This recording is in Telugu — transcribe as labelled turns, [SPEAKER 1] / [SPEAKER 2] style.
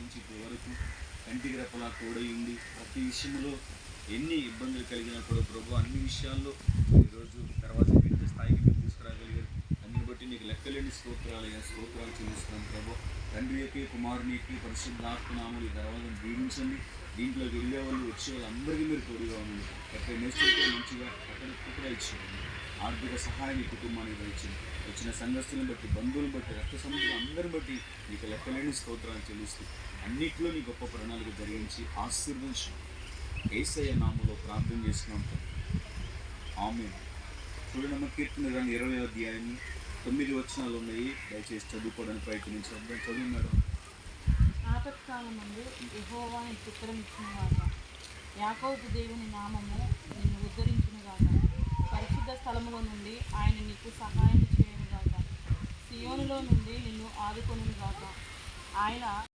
[SPEAKER 1] నుంచి ఇప్పటి వరకు కంటికి రెప్పలా తోడయింది. ప్రతి విషయంలో ఎన్ని ఇబ్బందులు కలిగినా కూడా ప్రభు అన్ని విషయాల్లో ఈరోజు తర్వాత పెద్ద స్థాయికి మీరు తీసుకురాగలిగారు. అందుని బట్టి నీకు లెక్కలేని స్తోత్రాలు చెల్లిస్తున్నాను ప్రభు. తండ్రికి, కుమారునికి, పరిశుద్ధాత్మ నామములు ఈ దర్వాజను దీవించండి. దీంట్లోకి వెళ్ళే వాళ్ళు, వచ్చే వాళ్ళు అందరికీ మీరు తోడుగా ఉండండి. ఎక్కడ నేర్చుకుంటే మంచిగా అక్కడ ఇచ్చేయండి. ఆర్థిక సహాయం ఈ కుటుంబానికి దయచేయండి. వచ్చిన సంఘస్థులను బట్టి, బంధువులను బట్టి, రక్త సంబంధులు అందరిని బట్టి నీకు లెక్కలేని స్తోత్రాలు చెల్లిస్తూ అన్నిట్లో నీ గొప్ప ప్రణాళిక జరిగించి ఆశీర్వదించు. యేసయ్య నామములో ప్రార్థన చేస్తున్నాం. ఆమేన్. చూడండి, కీర్తన గ్రంథం 20వ అధ్యాయం 9 వచనాలు ఉన్నాయి. దయచేసి చదువుకోవడానికి ప్రయత్నించండి. చదువు మేడం.
[SPEAKER 2] ఆపత్కాలమందు యెహోవా నీకు ఉత్తరమిచ్చునుగాక. యాకోబు దేవుని నామము నిన్ను ఉద్ధరించునుగాక. పరిశుద్ధ స్థలములో నుండి ఆయన నీకు సహాయం చేయునుగాక. సియోనులో నుండి నిన్ను ఆదుకొనుగాక. ఆయన